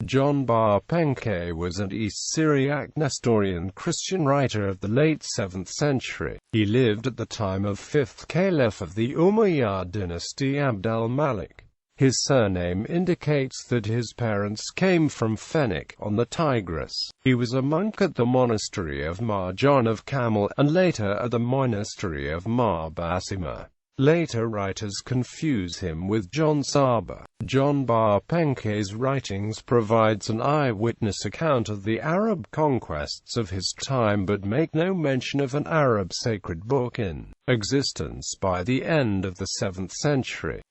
John bar Penkaye was an East Syriac Nestorian Christian writer of the late 7th century. He lived at the time of 5th caliph of the Umayyad dynasty al-Malik. His surname indicates that his parents came from Feneq, on the Tigris. He was a monk at the monastery of Mar John of Kamul, and later at the monastery of Mar Bassima. Later writers confuse him with John Saba. John bar Penkaye's writings provides an eyewitness account of the Arab conquests of his time but make no mention of an Arab sacred book in existence by the end of the 7th century.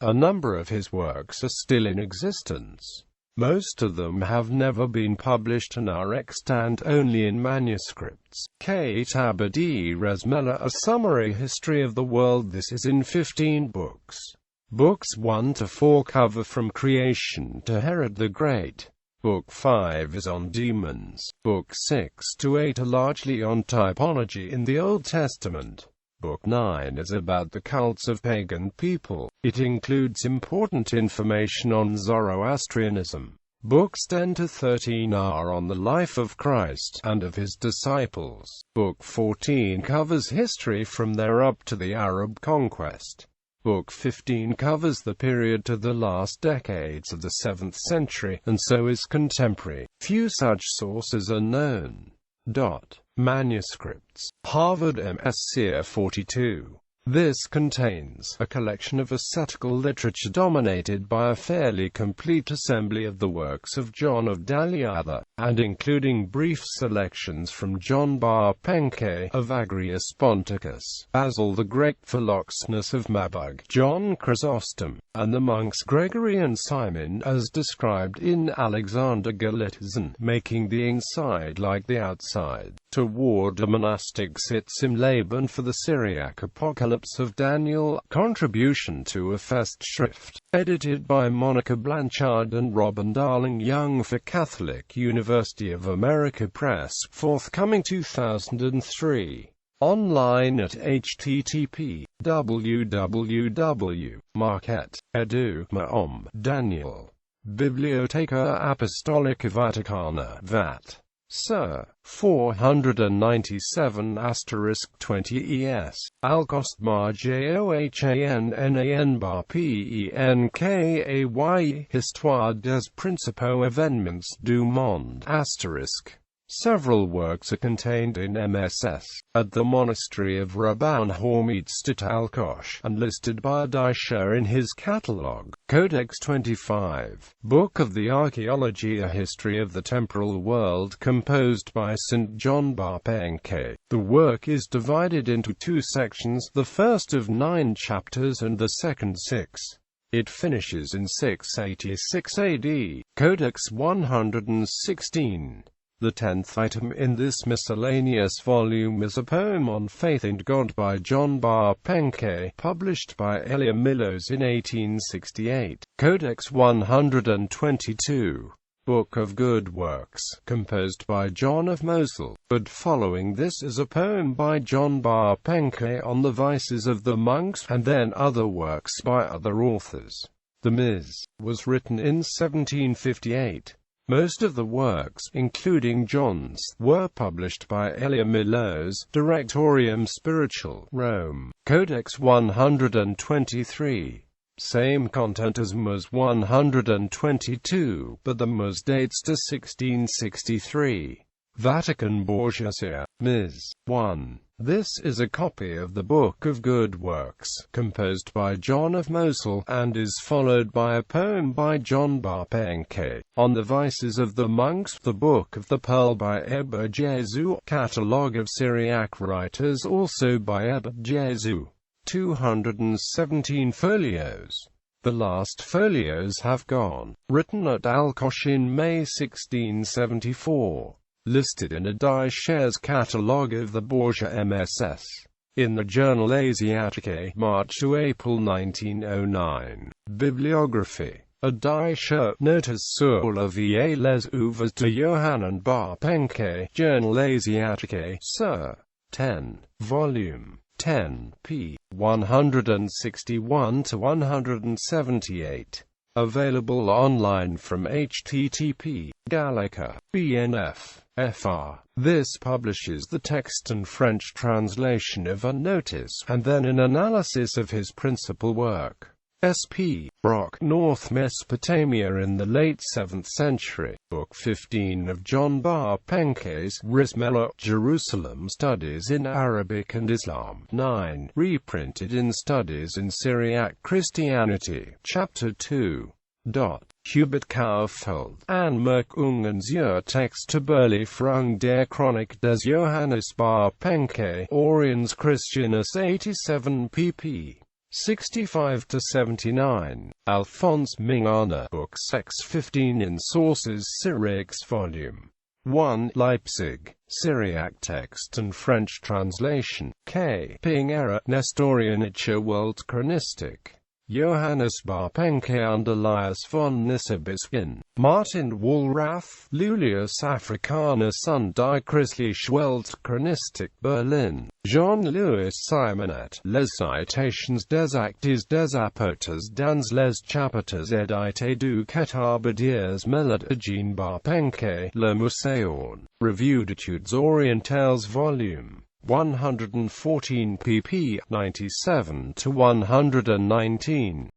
A number of his works are still in existence. Most of them have never been published and are extant only in manuscripts. Kitab-e Resmela, a summary history of the world. This is in 15 books. Books 1 to 4 cover from creation to Herod the Great. Book 5 is on demons. Book 6 to 8 are largely on typology in the Old Testament. Book 9 is about the cults of pagan people. It includes important information on Zoroastrianism. Books 10 to 13 are on the life of Christ and of his disciples. Book 14 covers history from there up to the Arab conquest. Book 15 covers the period to the last decades of the 7th century, and so is contemporary. Few such sources are known. Manuscripts. Harvard MSc 42. This contains a collection of ascetical literature dominated by a fairly complete assembly of the works of John of Dalyatha, and including brief selections from John bar Penkaye, of Agrius Ponticus, Basil the Great, Philoxenus of Mabug, John Chrysostom, and the monks Gregory and Simon as described in Alexander Galitzin, making the inside like the outside. Toward a monastic Sitzim Laban for the Syriac Apocalypse of Daniel, contribution to a Festschrift, edited by Monica Blanchard and Robin Darling Young for Catholic University of America Press, forthcoming 2003. Online at http://www.marquette.edu/Daniel. Biblioteca Apostolica Vaticana, Vat. Sir. 497*20 ES. Alcost Mar Johannnan bar Penkaye, Histoire des principaux événements du monde. *. Several works are contained in MSS, at the monastery of Rabban Hormizdat al-Kosh, and listed by Daisha in his catalogue. Codex 25. Book of the Archaeology, a history of the temporal world composed by St. John bar Penkaye. The work is divided into 2 sections, the first of 9 chapters and the second 6. It finishes in 686 AD. Codex 116. The 10th item in this miscellaneous volume is a poem on faith in God by John bar Penkaye, published by Elia Millos in 1868. Codex 122. Book of Good Works, composed by John of Mosul, but following this is a poem by John bar Penkaye on the vices of the monks, and then other works by other authors. The Ms. was written in 1758. Most of the works, including John's, were published by Elia Millos, Directorium Spiritual, Rome. Codex 123. Same content as Ms 122, but the Ms dates to 1663. Vatican Borgia, Ms. 1. This is a copy of the Book of Good Works, composed by John of Mosul, and is followed by a poem by John bar Penkaye, on the vices of the monks. The Book of the Pearl by Ebba Jesu, Catalogue of Syriac Writers, also by Ebba Jesu. 217 folios. The last folios have gone. Written at Al-Kosh in May 1674. Listed in a Daisha's catalogue of the Borgia MSS. In the journal Asiatique, March to April 1909. Bibliography. A Daisha, Notice sur la vie et les œuvres de Yohanan bar Penkaye, Journal Asiatique, Sir. 10. Volume 10, p. 161 to 178. Available online from http Gallica BNF FR. This publishes the text and French translation of a notice, and then an analysis of his principal work. S.P. Brock, North Mesopotamia in the late 7th century. Book 15 of John Bar Penkaye's Rismela, Jerusalem Studies in Arabic and Islam. 9. Reprinted in Studies in Syriac Christianity. Chapter 2. Hubert Kaufhold, Anmerkungen zur Textüberlieferung der Chronik des Johannes Bar Penkaye, Oriens Christianus 87 pp. 65-79. Alphonse Mingana, Books X15 in Sources Syriacs Volume 1, Leipzig. Syriac text and French translation. K. Penkaye, Nestorianische Weltchronistik. Johannes Bar Penkaye under Elias von Nisibiskin. Martin Wallrath, Lulius Africanus und die Christliche Weltchronistik, Berlin. Jean-Louis Simonet. Les citations des actes des apôtres dans les chapitres édités du Catalogue des Méthodologies Bar Penkaye, Le Muséon. Revue d'études orientales Volume 114 pp. 97-119.